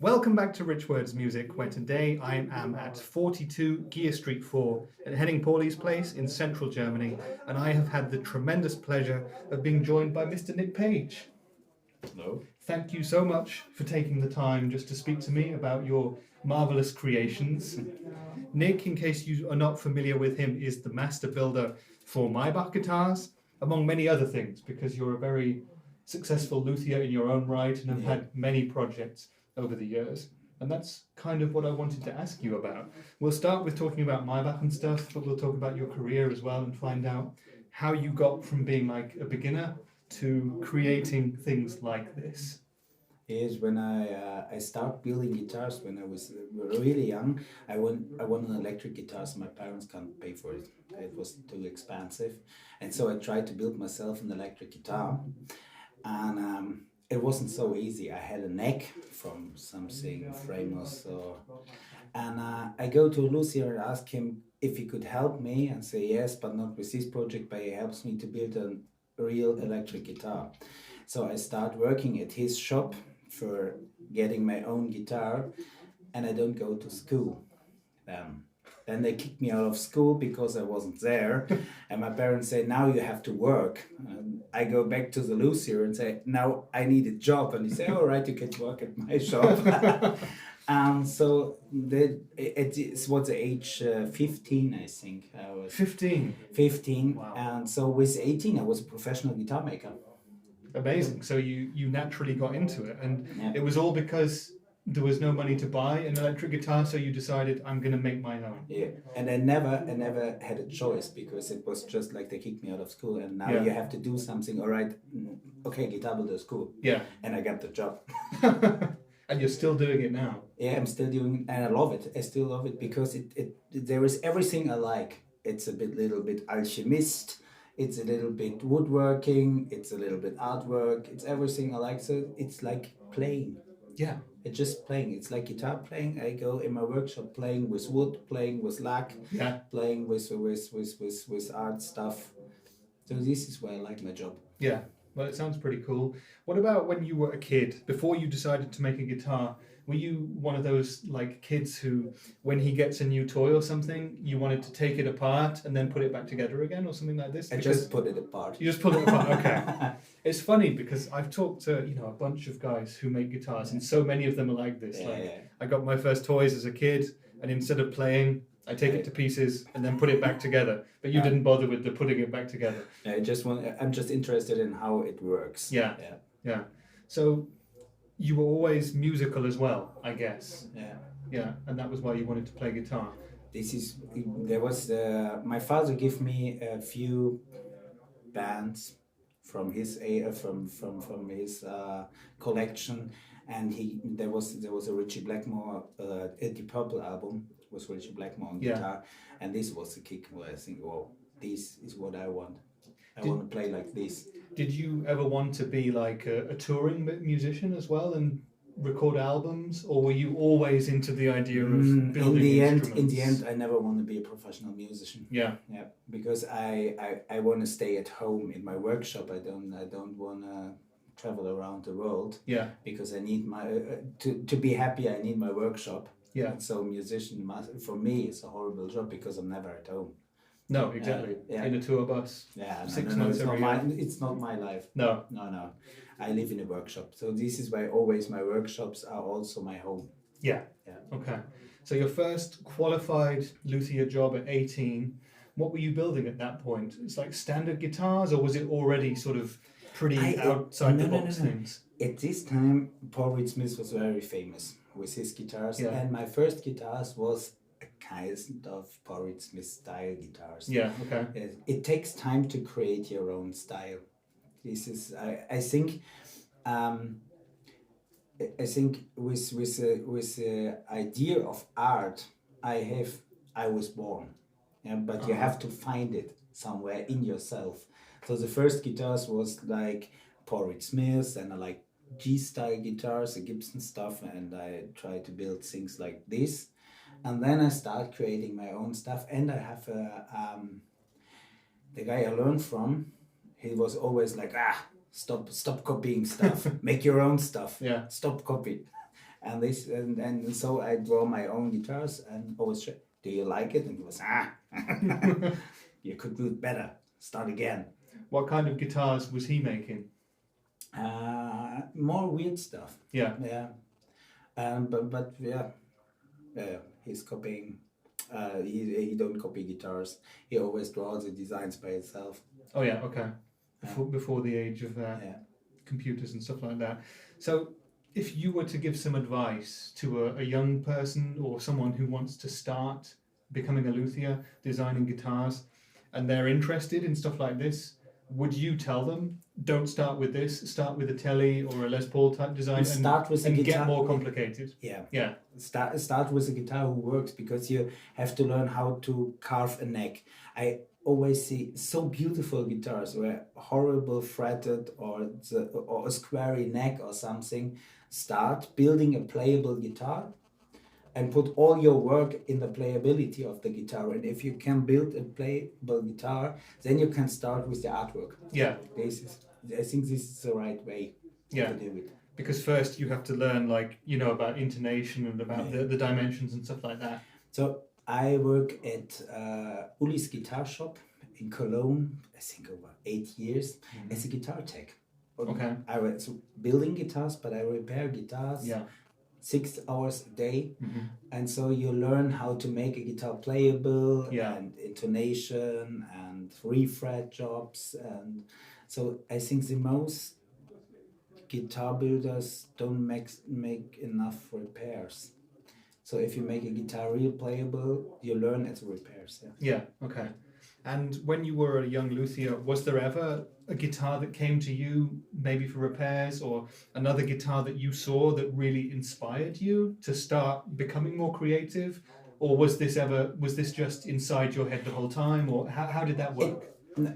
Welcome back to Rich Words Music, where today I am at 42 Gear Street 4 at Henning Pauli's place in central Germany, and I have had the tremendous pleasure of being joined by Mr. Nick Page. Hello. Thank you so much for taking the time just to speak to me about your marvelous creations. Nick, in case you are not familiar with him, is the master builder for Maybach guitars, among many other things, because you're a very successful luthier in your own right and have had many projects over the years. And that's kind of what I wanted to ask you about. We'll start with talking about Maybach and stuff, but we'll talk about your career as well and find out how you got from being like a beginner to creating things like this. Yes, when I started building guitars when I was really young, I want an electric guitar, so my parents can't pay for it. It was too expensive, and so I tried to build myself an electric guitar, and it wasn't so easy. I had a neck from something famous, and I go to Luthier and ask him if he could help me, and say yes, but not with this project, but he helps me to build a real electric guitar. So I start working at his shop for getting my own guitar, and I don't go to school. Then they kicked me out of school because I wasn't there, and my parents say, now you have to work. And I go back to the Luthier and say, now I need a job, and he say, all right, you can work at my shop. And so it was age 15, I think. I was 15? 15, Wow. And so with 18 I was a professional guitar maker. Amazing. So you naturally got into it, and Yeah. it was all because there was no money to buy an electric guitar, so you decided, I'm going to make my own. Yeah, and I never had a choice, because it was just like they kicked me out of school, and now you have to do something. All right, okay, guitar builder school. Yeah. And I got the job. And you're still doing it now. Yeah, I'm still doing, and I love it. I still love it because there is everything I like. It's a little bit alchemist. It's a little bit woodworking. It's a little bit artwork. It's everything I like. So it's like playing. Yeah. It's just playing. It's like guitar playing. I go in my workshop playing with wood, playing with lac, playing with art stuff. So this is why I like my job. Yeah. Well, it sounds pretty cool. What about when you were a kid, before you decided to make a guitar? Were you one of those like kids who, when he gets a new toy or something, you wanted to take it apart and then put it back together again or something like this? I just put it apart. You just put it apart, okay. It's funny because I've talked to, a bunch of guys who make guitars, and so many of them are like this. I got my first toys as a kid, and instead of playing, I take it to pieces and then put it back together. But you didn't bother with the putting it back together. I'm just interested in how it works. Yeah. So you were always musical as well, I guess. Yeah, and that was why you wanted to play guitar. My father gave me a few bands from his his collection, and there was a Richie Blackmore Deep Purple album with Richie Blackmore on guitar, and this was the kick where I think, whoa, this is what I want. I want to play like this. Did you ever want to be like a touring musician as well and record albums, or were you always into the idea of building instruments? In the end, I never want to be a professional musician. Yeah, because I want to stay at home in my workshop. I don't want to travel around the world. Yeah, because I need my to be happy. I need my workshop. Yeah, and so musician for me is a horrible job because I'm never at home. No, exactly. In a tour bus. Yeah, 6 months every year. It's not my life. No. I live in a workshop, so this is why always my workshops are also my home. Yeah. Okay. So your first qualified luthier job at 18, what were you building at that point? It's like standard guitars, or was it already sort of pretty outside the box things? At this time, Paul Reed Smith was very famous with his guitars, and my first guitars was a kind of Paul Reed Smith style guitars. Yeah, okay. It takes time to create your own style. This is, I think with the idea of art, I was born, but you have to find it somewhere in yourself. So the first guitars was like Paul Reed Smith, and I like G-style guitars, the Gibson stuff, and I try to build things like this. And then I start creating my own stuff, and I have the guy I learned from, he was always like, stop copying stuff, make your own stuff, stop copy. and this and so I draw my own guitars and always say, do you like it? And he was you could do it better. Start again. What kind of guitars was he making? More weird stuff. Yeah. Yeah. But yeah, he's copying. He don't copy guitars. He always draws the designs by himself. Oh yeah, okay. Before the age of computers and stuff like that. So, if you were to give some advice to a young person or someone who wants to start becoming a luthier, designing guitars, and they're interested in stuff like this, would you tell them, don't start with this, start with a Telly or a Les Paul type design and get more complicated? Yeah. Yeah. Start with a guitar who works, because you have to learn how to carve a neck. I always see so beautiful guitars where horrible fretted or a squarey neck or something. Start building a playable guitar and put all your work in the playability of the guitar. And if you can build a playable guitar, then you can start with the artwork. Yeah. I think this is the right way to do it. Because first you have to learn, like, about intonation and about the dimensions and stuff like that. So I work at Uli's Guitar Shop in Cologne, I think over 8 years, as a guitar tech. Okay. I was building guitars, but I repair guitars 6 hours a day. And so you learn how to make a guitar playable and intonation and refret jobs. And so I think the most guitar builders don't make enough repairs. So if you make a guitar real playable, you learn as repairs. Yeah, okay. And when you were a young luthier, was there ever a guitar that came to you, maybe for repairs, or another guitar that you saw that really inspired you to start becoming more creative? Or was this just inside your head the whole time, or how did that work?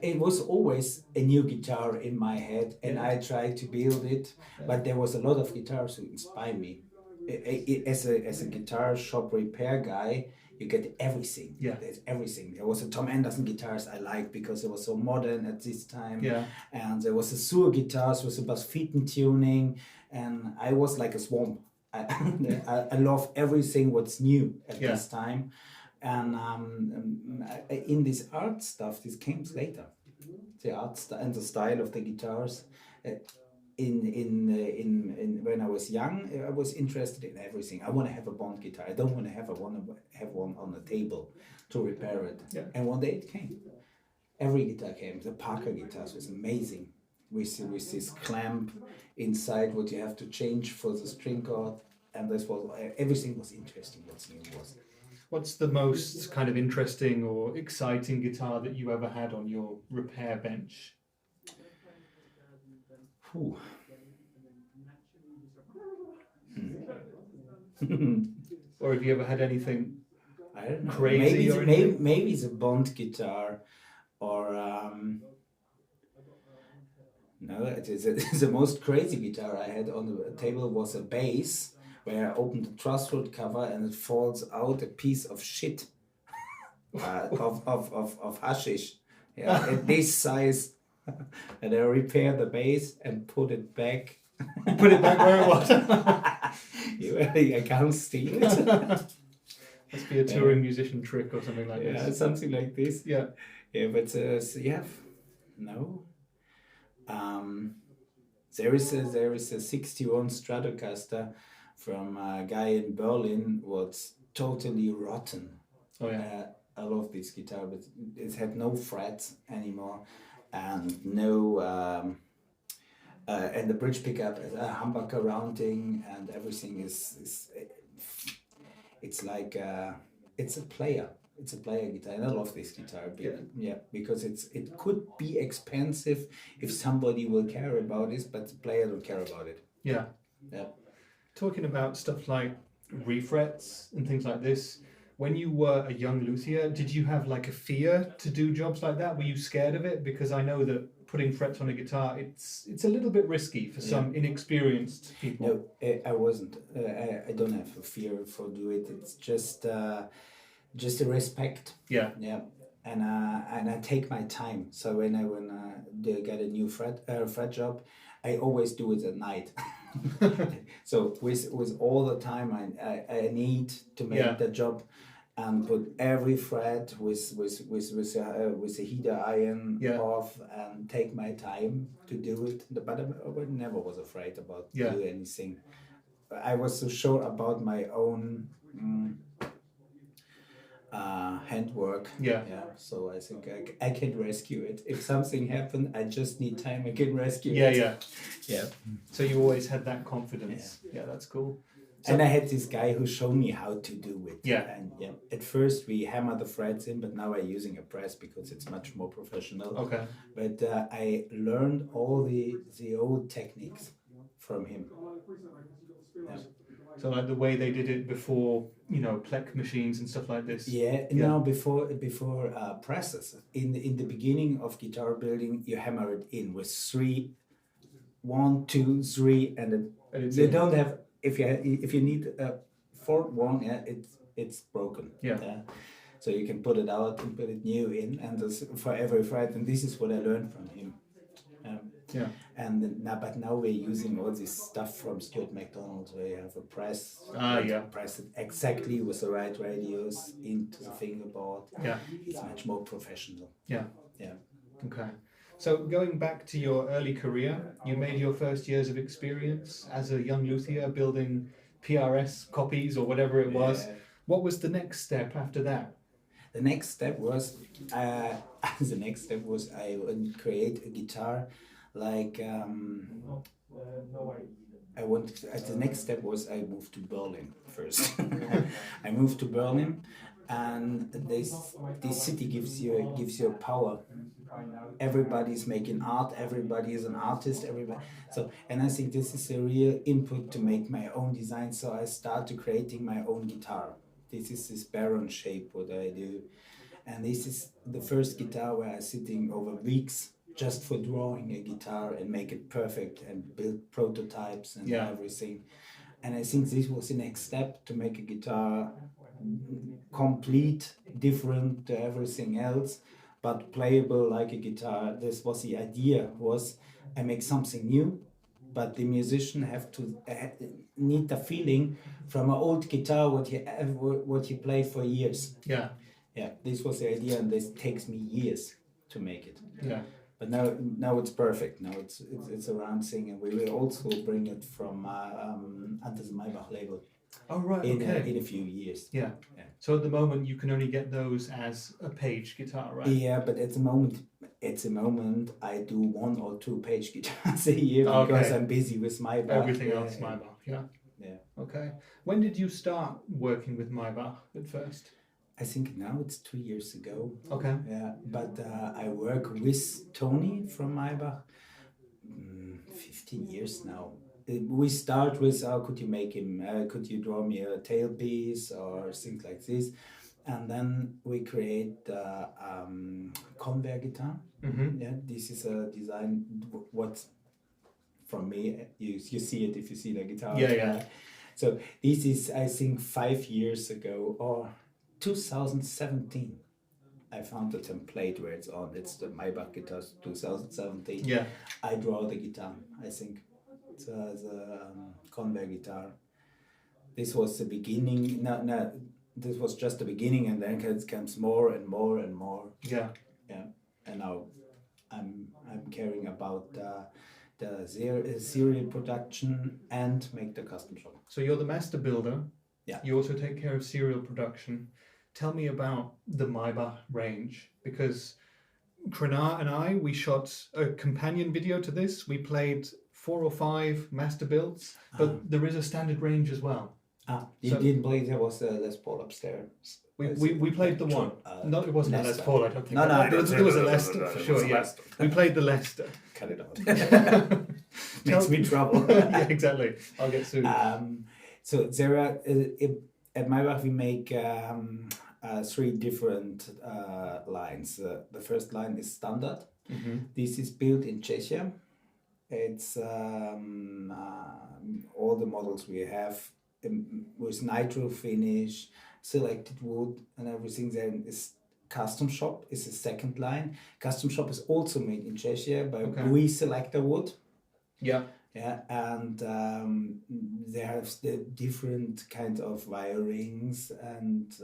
It was always a new guitar in my head, and I tried to build it, but there was a lot of guitars who inspired me. As a guitar shop repair guy, you get everything. Yeah. There's everything. There was a Tom Anderson guitars I liked because it was so modern at this time. Yeah. And there was a Sur guitars with a Bass Feeten tuning, and I was like a swamp. I love everything what's new at this time. And in this art stuff, this came later. The art and the style of the guitars. When I was young, I was interested in everything. I want to have a Bond guitar. I don't want to have one on the table to repair it. Yeah. And one day it came. Every guitar came. The Parker guitars was amazing. With this clamp inside, what you have to change for the string chord, and everything was interesting. What's new was. What's the most kind of interesting or exciting guitar that you ever had on your repair bench? Or have you ever had anything I don't know. crazy? Maybe it's a Bond guitar, or no, it's the most crazy guitar I had on the table was a bass, where I opened the trussrod cover and it falls out a piece of shit of hashish, at this size. And I repaired the bass and put it back. You put it back where it was. I can't steal it. Must be a touring musician trick or something like this. Yeah, something like this. Yeah. Yeah, but no. There is a 61 Stratocaster from a guy in Berlin. Was totally rotten. Oh yeah. I love this guitar, but it had no frets anymore. And no, and the bridge pickup, humbucker rounding, and everything is it's like it's a player guitar, and I love this guitar. Because it could be expensive if somebody will care about this, but the player don't care about it. Yeah. Yeah. Talking about stuff like refrets and things like this. When you were a young luthier, did you have like a fear to do jobs like that? Were you scared of it? Because I know that putting frets on a guitar, it's a little bit risky for some inexperienced people. No, I wasn't. I don't have a fear for do it. It's just a respect. Yeah. Yeah. And I take my time. So when I get a new fret job, I always do it at night. So with all the time I need to make the job and put every fret with a heater iron off and take my time to do it. But I never was afraid about doing anything. I was so sure about my own handwork. So I think I can rescue it. If something happened, I just need time. I can rescue it. So you always had that confidence. Yeah, that's cool. So, and I had this guy who showed me how to do it. And at first we hammer the frets in, but now I'm using a press because it's much more professional. Okay. But I learned all the old techniques from him. So like the way they did it before, you know, Plek machines and stuff like this. No, before presses. In the beginning of guitar building, you hammer it in with 3, 1, 2, 3, and you don't have. If you need a 4th one, it's broken. So you can put it out and put it new in, and for every fret. And this is what I learned from him. And now we're using all this stuff from Stuart McDonald, where you have a press, press it exactly with the right radius into the fingerboard. It's much more professional. Okay. So going back to your early career, you made your first years of experience as a young luthier building PRS copies or whatever it was. What was the next step after that? The next step was I would create a guitar like the next step was I moved to Berlin first. I moved to Berlin, and this city gives you power. Everybody's making art, everybody is an artist, and I think this is a real input to make my own design. So I started creating my own guitar. This is this Baron shape what I do, and this is the first guitar where I'm sitting over weeks just for drawing a guitar and make it perfect and build prototypes and everything. And I think this was the next step to make a guitar complete, different to everything else, but playable like a guitar. This was the idea, was I make something new, but the musician have to need the feeling from an old guitar what he played for years. This was the idea, and this takes me years to make it. But now it's perfect. Now it's a round thing, and we will also bring it from under the Maybach label. Oh right, in a few years. So at the moment you can only get those as a page guitar, right? But at the moment I do 1 or 2 page guitars a year because I'm busy with Maybach. Everything else Maybach, Okay. When did you start working with Maybach at first? I think now it's 2 years ago. Okay. But I work with Tony from Maybach 15 years now. We start with could you make him, could you draw me a tailpiece or things like this, and then we create the conveyor guitar. This is a design what from me you see it if you see the guitar. So this is I think 5 years ago or 2017. I found the template where it's on. It's the Maybach Guitars 2017. I draw the guitar. I think it's the conveyor guitar. This was the beginning. No, this was just the beginning, and then it comes more and more and more. And now I'm caring about the serial production and make the custom shop. So you're the master builder. You also take care of serial production. Tell me about the Maybach range, because Krenar and we shot a companion video to this. We played 4 or 5 master builds, but there is a standard range as well. You didn't play, there was a Les Paul upstairs. We played the one. No, it wasn't a Les Paul, I don't think. No, there was a Lester, for sure, We played the Lester. Cut it out. Makes me trouble. Exactly. I'll get sued. So there are, at Maybach we make 3 different lines. The first line is standard. This is built in Czechia. It's all the models we have with nitro finish, selected wood and everything. Then is Custom Shop is the second line. Custom Shop is also made in Czechia by we selector wood. Yeah, and they have the different kind of wirings and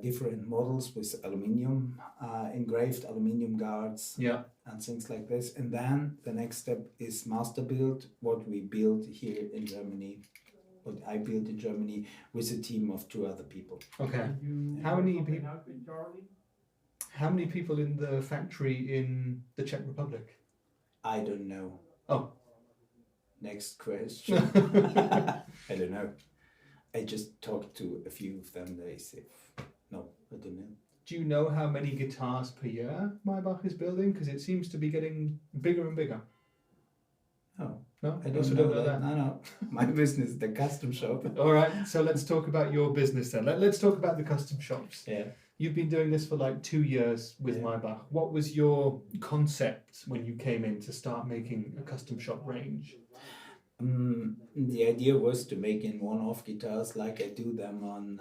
different models with aluminium, engraved aluminium guards, Yeah. and things like this. And then the next step is master build, what we build here in Germany, what I built in Germany with a team of 2 other people. Okay. How many people? How many people in the factory in the Czech Republic? I don't know. Oh. Next question. I don't know. I just talked to a few of them. They say, no, I don't know. Do you know how many guitars per year Maybach is building? Because it seems to be getting bigger and bigger. Oh, No? I Also don't know that. No. My business is the custom shop. All right, so let's talk about your business then. Let's talk about the custom shops. Yeah. You've been doing this for like 2 years with Maybach. What was your concept when you came in to start making a custom shop range? The idea was to make in one-off guitars like I do them on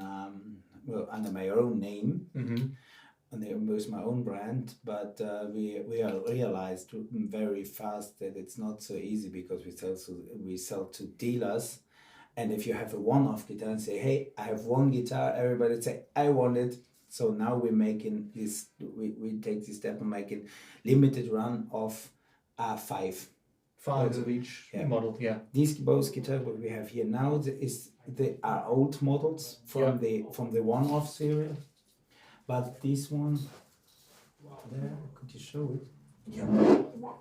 under my own name, and with my own brand. But we realized very fast that it's not so easy because we sell to dealers, and if you have a one-off guitar and say, "Hey, I have one guitar," everybody say, "I want it." So now we're making this. We take this step and making limited run of 5. 5 of each model, These both guitars what we have here now they are old models from the one-off series, but this one, there, could you show it? Yeah.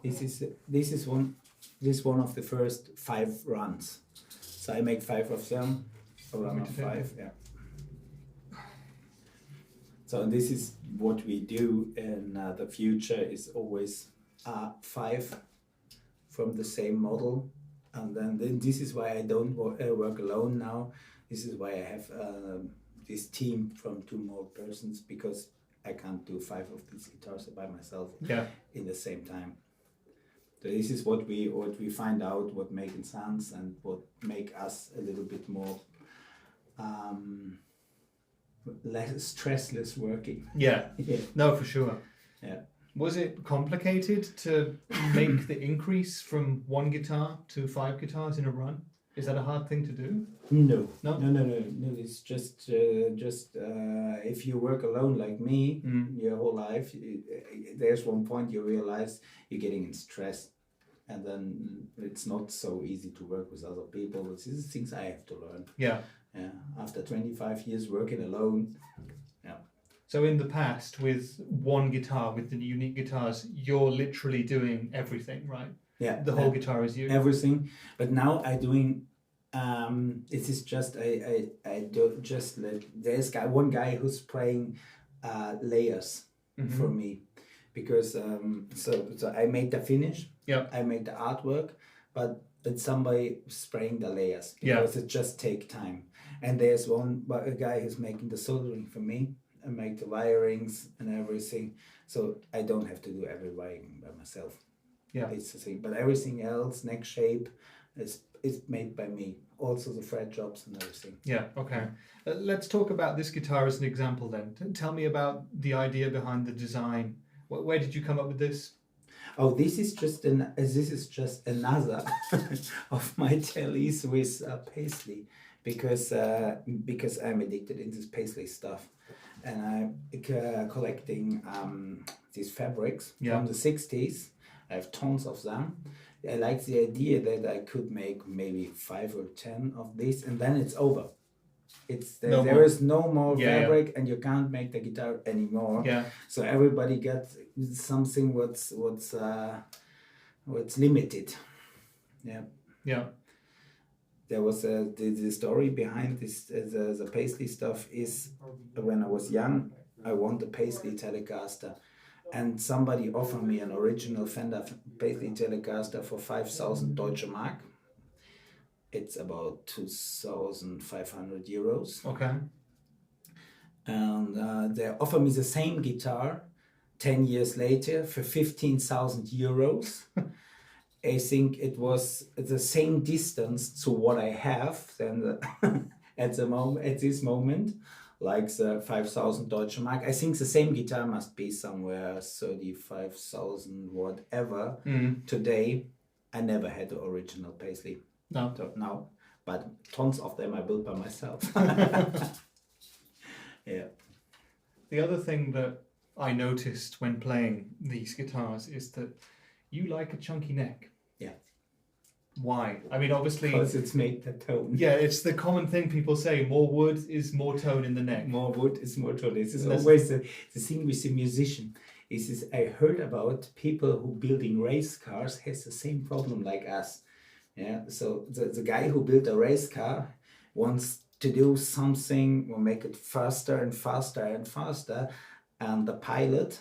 This is one of the first 5 runs. So I make 5 of them, a run of 5. Yeah. So this is what we do in the future is always 5. From the same model, and then this is why I don't work alone now. This is why I have this team from 2 more persons, because I can't do 5 of these guitars by myself in the same time. So this is what we find out, what making sense and what make us a little bit more less stressless working. No, for sure. Yeah. Was it complicated to make the increase from 1 guitar to 5 guitars in a run? Is that a hard thing to do? No. It's just if you work alone like me your whole life, there's one point you realize you're getting in stress, and then it's not so easy to work with other people. These are things I have to learn. Yeah. After 25 years working alone. So in the past, with 1 guitar, with the unique guitars, you're literally doing everything, right? Yeah. The whole guitar is you. Everything. But now I'm doing. It is just I do just let there's one guy who's spraying layers for me, because so I made the finish. Yeah. I made the artwork, but it's somebody spraying the layers because it just take time. And there's a guy who's making the soldering for me. I make the wirings and everything, so I don't have to do every wiring by myself. Yeah, it's the thing. But everything else, neck shape, is made by me. Also the fret jobs and everything. Yeah. Okay. Let's talk about this guitar as an example then. Tell me about the idea behind the design. Where did you come up with this? Oh, this is just another of my tellies with paisley, because I'm addicted in this paisley stuff. And I'm collecting these fabrics from the 60s. I have tons of them. I like the idea that I could make maybe 5 or 10 of these, and then it's over. There is no more fabric, and you can't make the guitar anymore. Yeah. So everybody gets something what's limited. Yeah. Yeah. There was the story behind this. The paisley stuff is when I was young, I want the paisley Telecaster, and somebody offered me an original Fender paisley Telecaster for 5,000 Deutsche Mark. It's about 2,500 euros. Okay. And they offered me the same guitar 10 years later for 15,000 euros. I think it was the same distance to what I have then at this moment, like the 5,000 Deutsche Mark. I think the same guitar must be somewhere 35,000 whatever. Today, I never had the original Paisley. No. So, no, but tons of them I built by myself. Yeah. The other thing that I noticed when playing these guitars is that you like a chunky neck. Yeah. Why? I mean, obviously... Because it's made the tone. Yeah, it's the common thing people say, more wood is more tone in the neck. More wood is more tone. This is always the thing with the musician. I heard about people who building race cars has the same problem like us. Yeah, so the guy who built a race car wants to do something or make it faster and faster and faster, and the pilot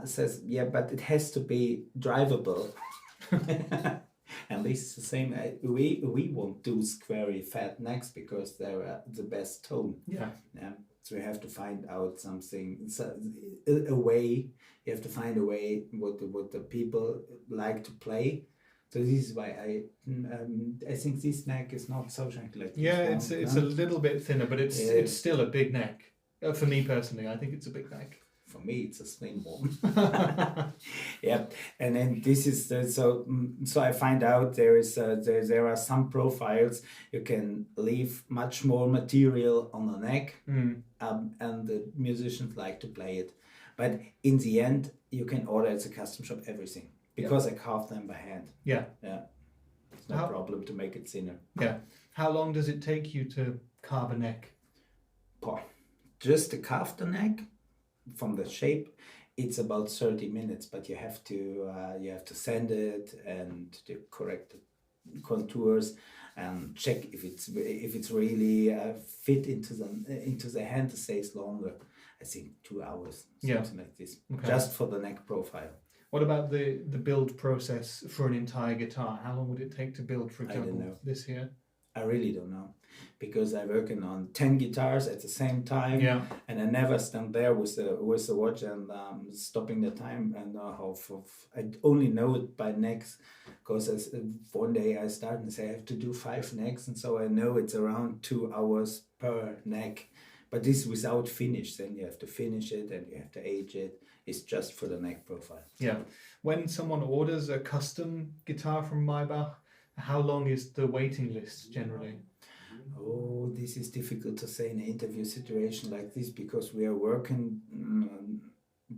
says, yeah, but it has to be drivable. And this is the same. We won't do squarey fat necks because they're the best tone. Yeah. So we have to find out something, a way. You have to find a way what the people like to play. So this is why I think this neck is not so chunky like this. Yeah, it's a little bit thinner, but it's still a big neck. For me personally, I think it's a big neck. For me, it's a slim one. Yeah, and then this is so I find out there are some profiles you can leave much more material on the neck, and the musicians like to play it. But in the end, you can order at the custom shop everything because I carve them by hand. Yeah, it's no problem to make it thinner. Yeah, how long does it take you to carve a neck? Just to carve the neck. From the shape, it's about 30 minutes, but you have to sand it and to correct the contours and check if it's really fit into the hand. It stays longer. I think 2 hours, something like this, just for the neck profile. What about the build process for an entire guitar? How long would it take to build, for example, this here? I really don't know, because I'm working on 10 guitars at the same time, and I never stand there with the watch and stopping the time. And I only know it by necks, because one day I start and say I have to do 5 necks, and so I know it's around 2 hours per neck. But this without finish. Then you have to finish it and you have to age it. It's just for the neck profile. Yeah. When someone orders a custom guitar from Maybach, how long is the waiting list generally? Oh, this is difficult to say in an interview situation like this, because we are working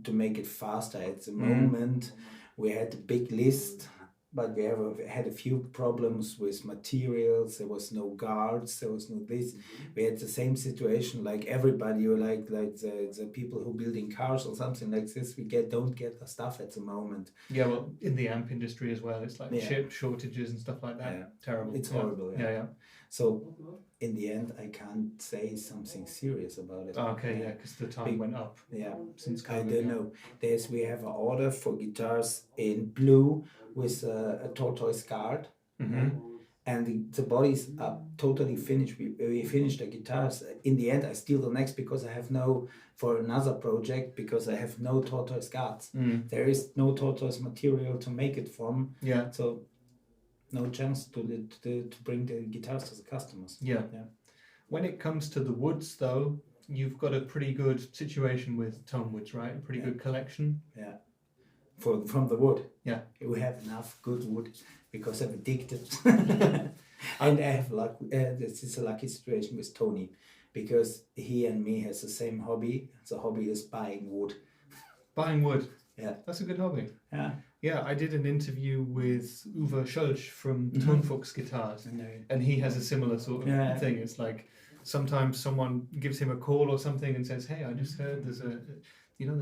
to make it faster. At the moment, we had a big list, but we had a few problems with materials. There was no guards, there was no this. We had the same situation like everybody, or like the people who building cars or something like this. We don't get the stuff at the moment. Yeah, well, in the amp industry as well, it's like chip shortages and stuff like that. Yeah. Terrible. It's horrible. Yeah. So in the end, I can't say something serious about it. Okay, because the time went up. Yeah, since COVID. I don't know. We have an order for guitars in blue with a tortoise guard, and the bodies are totally finished. We finished the guitars. In the end, I steal the necks because I have for another project, because I have no tortoise guards. There is no tortoise material to make it from. Yeah. So no chance to bring the guitars to the customers. Yeah. When it comes to the woods, though, you've got a pretty good situation with Tonewoods, right? A pretty good collection. Yeah. From the wood. Yeah. We have enough good wood because I'm addicted. And I have luck. This is a lucky situation with Tony, because he and me has the same hobby. The hobby is buying wood. Buying wood. Yeah. That's a good hobby. Yeah. Yeah, I did an interview with Uwe Schulch from Tonewoods Guitars, and he has a similar sort of thing. It's like sometimes someone gives him a call or something and says, "Hey, I just heard there's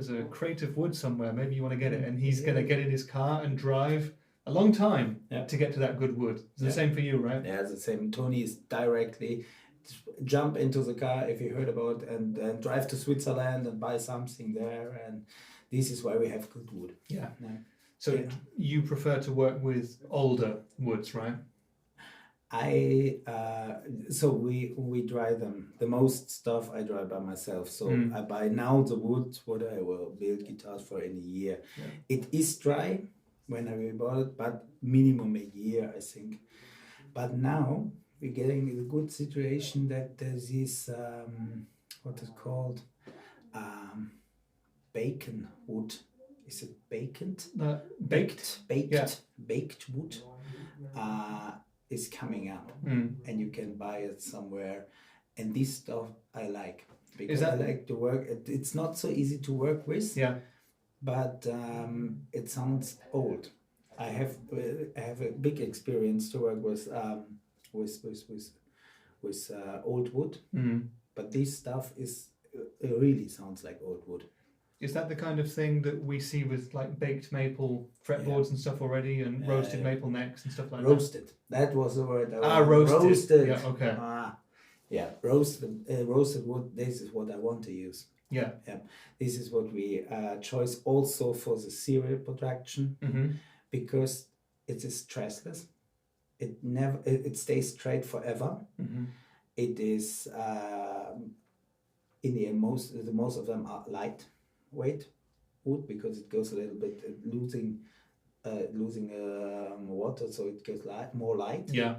a crate of wood somewhere. Maybe you want to get it." And he's going to get in his car and drive a long time to get to that good wood. It's the same for you, right? Yeah, it's the same. Tony is directly jump into the car if you heard about, and drive to Switzerland and buy something there. And this is why we have good wood. Yeah. So you prefer to work with older woods, right? We dry them. The most stuff I dry by myself. So I buy now the wood what I will build guitars for in a year. Yeah. It is dry when I bought it, but minimum a year, I think. But now we're getting a good situation that there's this what is called bacon wood. Is it bacon? Baked. Baked wood is coming up, and you can buy it somewhere. And this stuff I like because I like to work. It's not so easy to work with. Yeah. But it sounds old. I have a big experience to work with old wood. But this stuff it really sounds like old wood. Is that the kind of thing that we see with like baked maple fretboards and stuff already, and roasted maple necks and stuff like roasted. That was the word. Roasted. Roasted. Yeah. Okay. Roasted wood. This is what I want to use. Yeah. This is what we choose also for the serial production because it is stressless. It stays straight forever. It is in the end most of them are lightweight wood because it goes a little bit losing water, so it gets more light. Yeah.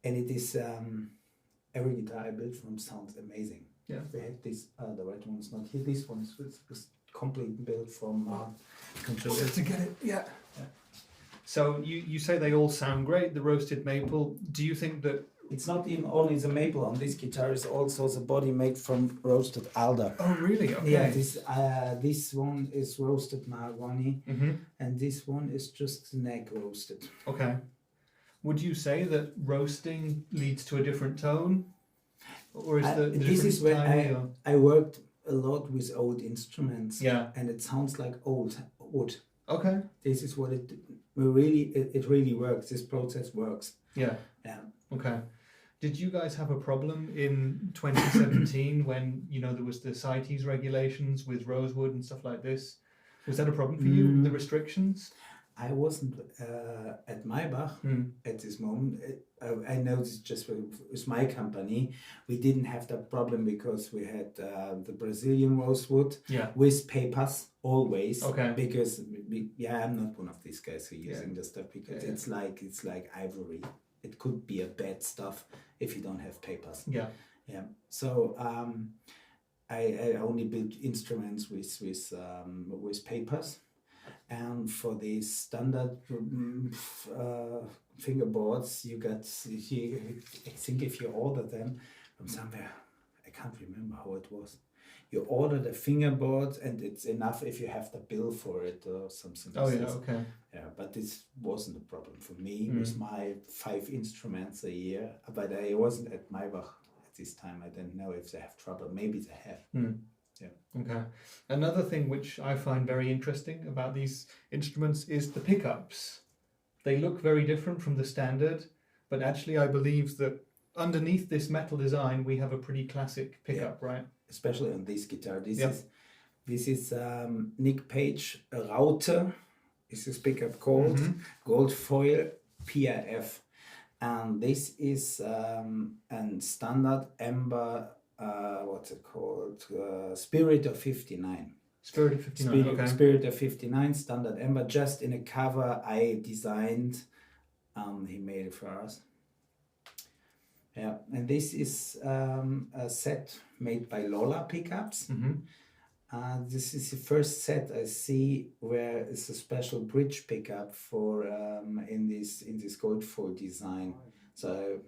And it is every guitar I built from sounds amazing. Yeah, we had this. The right one is not here. This one is complete built from. Control to get it. Yeah. So you say they all sound great. The roasted maple. Do you think that it's not even only the maple on this guitar? Is also the body made from roasted alder. Oh, really? Okay. Yeah. This one is roasted mahogany, and this one is just neck roasted. Okay. Would you say that roasting leads to a different tone? Or is this is where I worked a lot with old instruments, and it sounds like old wood. Okay. This is what it really works. This process works. Yeah. Okay. Did you guys have a problem in 2017 when there was the CITES regulations with rosewood and stuff like this? Was that a problem for you? The restrictions? I wasn't at Maybach at this moment. I know this just with my company. We didn't have that problem because we had the Brazilian rosewood with papers always. Okay. Because I'm not one of these guys who are using this stuff because it's like ivory. It could be a bad stuff if you don't have papers. Yeah. So I only built instruments with papers. And for these standard fingerboards, I think if you order them from somewhere, I can't remember how it was. You order the fingerboard and it's enough if you have the bill for it or something. Oh, yeah, okay. Yeah, but this wasn't a problem for me with my 5 instruments a year. But I wasn't at Maybach at this time. I don't know if they have trouble. Maybe they have. Yeah. Okay. Another thing which I find very interesting about these instruments is the pickups. They look very different from the standard, but actually I believe that underneath this metal design we have a pretty classic pickup, right? Especially on this guitar. This is Nick Page Raute. Is this pickup called Gold Foil PRF, and this is a standard amber. What's it called? Spirit of 59. Spirit of 59, okay. Spirit of 59, standard amber, just in a cover I designed. He made it for us. Yeah, and this is a set made by Lola Pickups. This is the first set I see where it's a special bridge pickup for in this gold foil design. So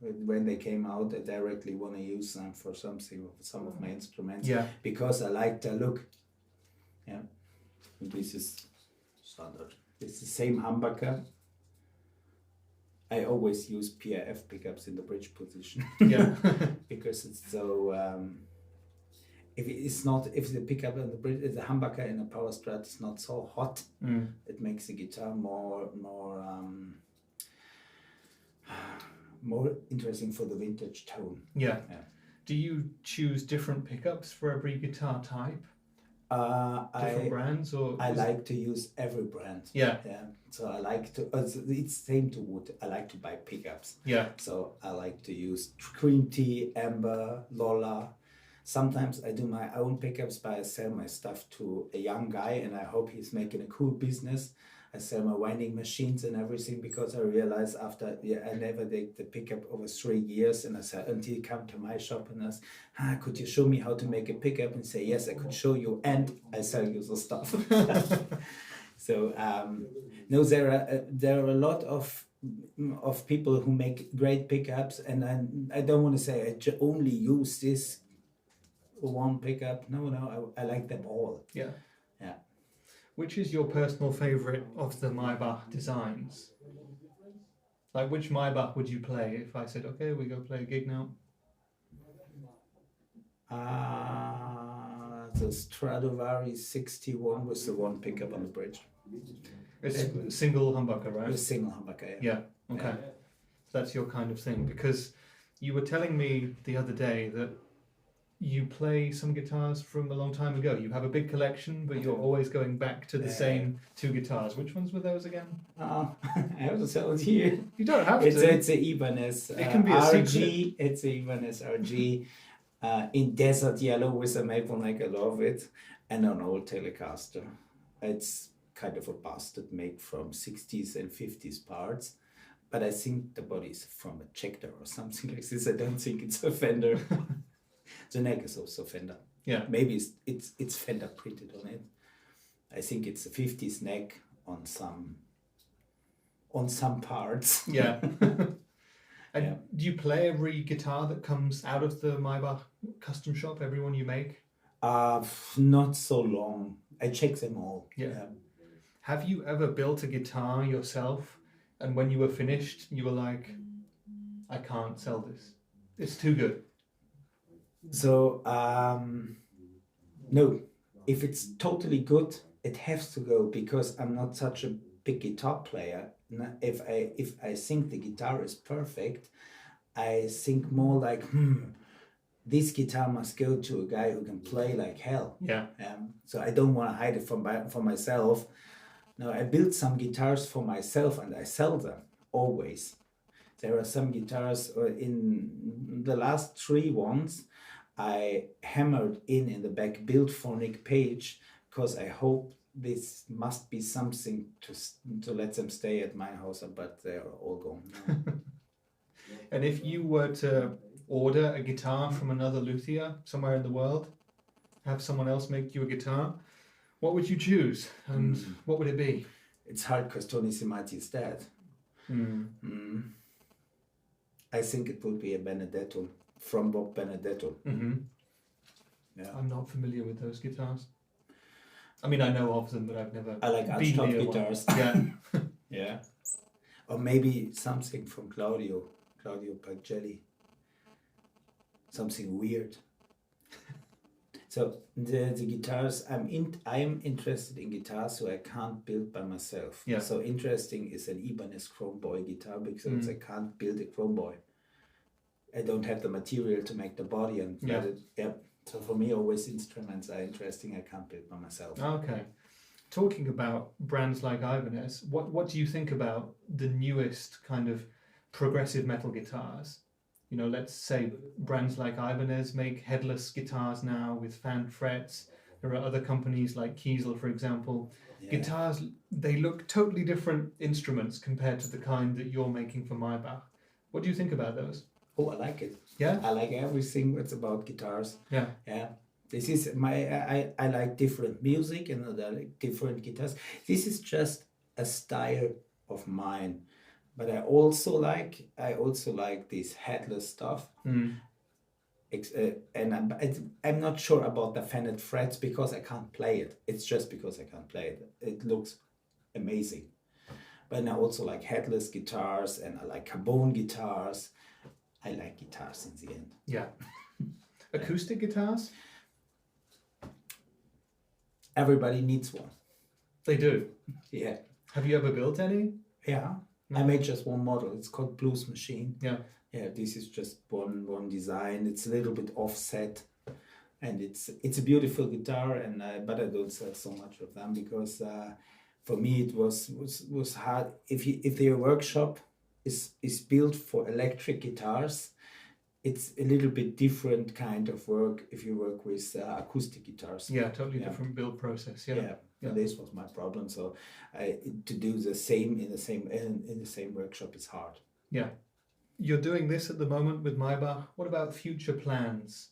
when they came out, I directly want to use them for some of my instruments because I like the look. Yeah, and this is standard. It's the same humbucker. I always use PRF pickups in the bridge position. Because it's so. If the pickup and the humbucker in a power strat is not so hot, it makes the guitar more interesting for the vintage tone. Yeah. Do you choose different pickups for every guitar type? Different brands, or I like to use every brand. Yeah. So I like to. It's same to wood. I like to buy pickups. Yeah. So I like to use Cream Tea, Amber, Lola. Sometimes I do my own pickups, but I sell my stuff to a young guy, and I hope he's making a cool business I sell my winding machines and everything because I realized after I never did the pickup over 3 years, and I said until you come to my shop and ask, could you show me how to make a pickup, and say yes, I could show you, and I sell you the stuff. So no, there are a lot of people who make great pickups, and I don't want to say I only use this one pickup. No, I like them all. Yeah. Yeah. Which is your personal favorite of the Maybach designs? Like, which Maybach would you play if I said, okay, we go play a gig now? The Stradivari 61 was the one pickup on the bridge. It's single humbucker, right? It was single humbucker, Yeah, okay. Yeah. So that's your kind of thing, because you were telling me the other day that you play some guitars from a long time ago. You have a big collection, but you're always going back to the same two guitars. Which ones were those again? I have to tell it here. You don't have It's to. a Ibanez It can be a RG. secret. It's a Ibanez RG in desert yellow with a maple neck. I love it. And an old Telecaster. It's kind of a busted make from 60s and 50s parts. But I think the body is from a Schecter or something like this. I don't think it's a Fender. The neck is also Fender. Yeah. Maybe it's Fender printed on it. I think it's a 50s neck on some parts. Yeah. And Yeah. do you play every guitar that comes out of the Maybach Custom Shop, every one you make? Not so long. I check them all. Yeah. Have you ever built a guitar yourself, and when you were finished, you were like, I can't sell this. It's too good. So, no, if it's totally good, it has to go, because I'm not such a big guitar player. If I think the guitar is perfect, I think more like, this guitar must go to a guy who can play like hell. Yeah. So I don't want to hide it from myself. No, I build some guitars for myself and I sell them always. There are some guitars in the last 3 ones I hammered in the back, built for Nick Page, because I hope this must be something to let them stay at my house, but they're all gone now. And if you were to order a guitar from another luthier somewhere in the world, have someone else make you a guitar, what would you choose, and what would it be? It's hard because Tony Simati is dead. I think it would be a Benedetto, from Bob Benedetto. Yeah. I'm not familiar with those guitars. I mean, I know of them, but I've never. I like been Archtop near one. guitars. Yeah. Yeah. Or maybe something from Claudio Pagelli. Something weird. So the guitars, I am interested in guitars so I can't build by myself. Yeah. So interesting is an Ibanez Chrome Boy guitar, because I can't build a Chrome Boy. I don't have the material to make the body, and so for me always instruments are interesting. I can't build by myself. Okay. Talking about brands like Ibanez, what do you think about the newest kind of progressive metal guitars? You know, let's say brands like Ibanez make headless guitars now with fan frets. There are other companies like Kiesel, for example. Yeah. Guitars, they look totally different instruments compared to the kind that you're making for Maybach. What do you think about those? Oh, I like it. Yeah? I like everything that's about guitars. Yeah. Yeah. This is I like different music and I like different guitars. This is just a style of mine. But I also like this headless stuff. And I'm not sure about the fannet frets because I can't play it. It's just because I can't play it. It looks amazing. But I also like headless guitars, and I like carbon guitars. I like guitars in the end. Yeah. Acoustic guitars? Everybody needs one. They do. Yeah. Have you ever built any? Yeah. I made just one model. It's called Blues Machine. Yeah. Yeah, this is just one design. It's a little bit offset, and it's a beautiful guitar. And but I don't sell so much of them because for me it was hard. If your workshop is built for electric guitars, it's a little bit different kind of work if you work with acoustic guitars. Yeah, totally different build process. Yeah. And this was my problem. So to do the same in the same workshop is hard. Yeah. You're doing this at the moment with Maybach. What about future plans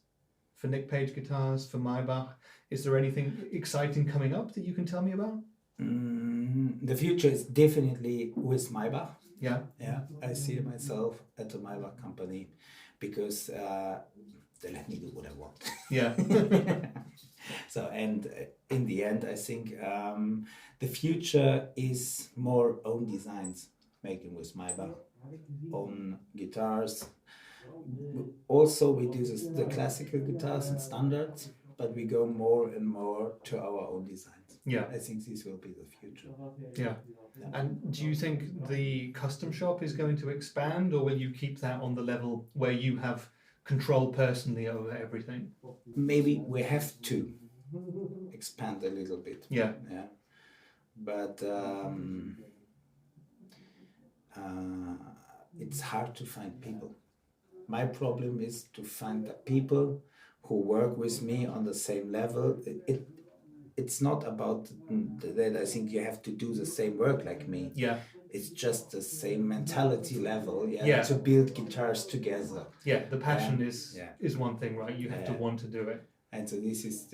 for Nick Page Guitars, for Maybach? Is there anything exciting coming up that you can tell me about? The future is definitely with Maybach. Yeah. Yeah, I see myself at the Maybach company because they let me do what I want. Yeah. So, and in the end, I think the future is more own designs, making with Maybach, own guitars. Also, we do the classical guitars and standards, but we go more and more to our own designs. Yeah. I think this will be the future. Yeah. And do you think the custom shop is going to expand, or will you keep that on the level where you have control personally over everything? Maybe we have to expand a little bit. Yeah. Yeah. But it's hard to find people. My problem is to find the people who work with me on the same level. It's not about that I think you have to do the same work like me. Yeah. It's just the same mentality level, to build guitars together. Yeah, the passion is one thing, right? You have to want to do it. And so this is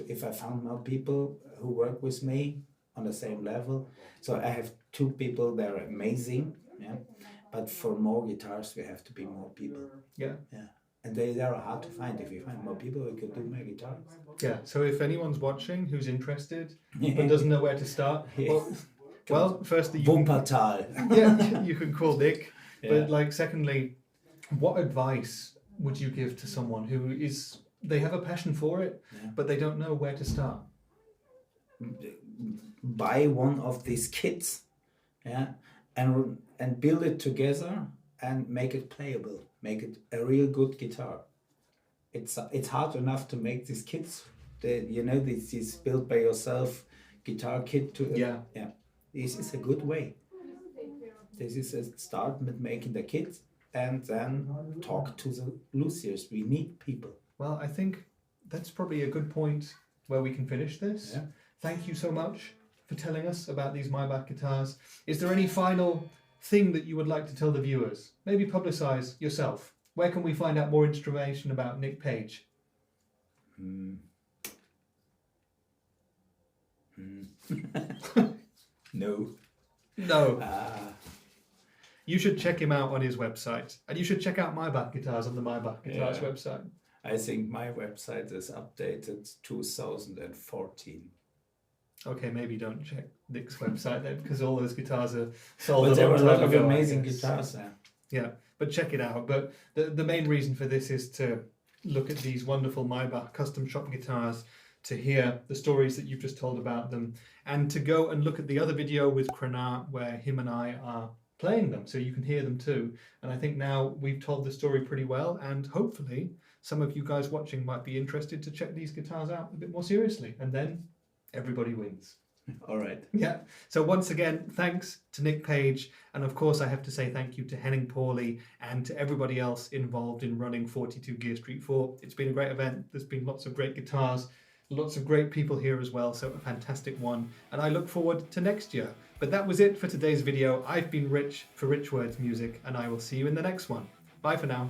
if I found more people who work with me on the same level. So I have 2 people that are amazing, but for more guitars we have to be more people. Yeah. Yeah. And they are hard to find. If you find more people, we could do more guitars. Yeah. So if anyone's watching who's interested but doesn't know where to start, well, firstly, you can call Nick. But secondly, what advice would you give to someone who they have a passion for it, but they don't know where to start? Buy one of these kits, and build it together and make it playable. Make it a real good guitar. It's hard enough to make these kits. This is built by yourself guitar kit. This is a good way. This is a start with making the kit and then talk to the Luthiers. We need people. Well, I think that's probably a good point where we can finish this. Yeah. Thank you so much for telling us about these Maybach guitars. Is there any final thing that you would like to tell the viewers? Maybe publicize yourself. Where can we find out more information about Nick Page? No. You should check him out on his website, and you should check out Maybach Guitars on the Maybach Guitars website. I think my website is updated 2014. Okay, maybe don't check Nick's website then, because all those guitars are sold. But there were a lot of amazing guitars there. Yeah, but check it out. But the main reason for this is to look at these wonderful Maybach Custom Shop guitars, to hear the stories that you've just told about them, and to go and look at the other video with Crenat where him and I are playing them, so you can hear them too. And I think now we've told the story pretty well, and hopefully some of you guys watching might be interested to check these guitars out a bit more seriously, and then everybody wins. All right. Yeah. So once again, thanks to Nick Page. And of course, I have to say thank you to Henning Pauly and to everybody else involved in running 42 Gear Street 4. It's been a great event. There's been lots of great guitars, lots of great people here as well. So a fantastic one. And I look forward to next year. But that was it for today's video. I've been Rich for Rich Words Music, and I will see you in the next one. Bye for now.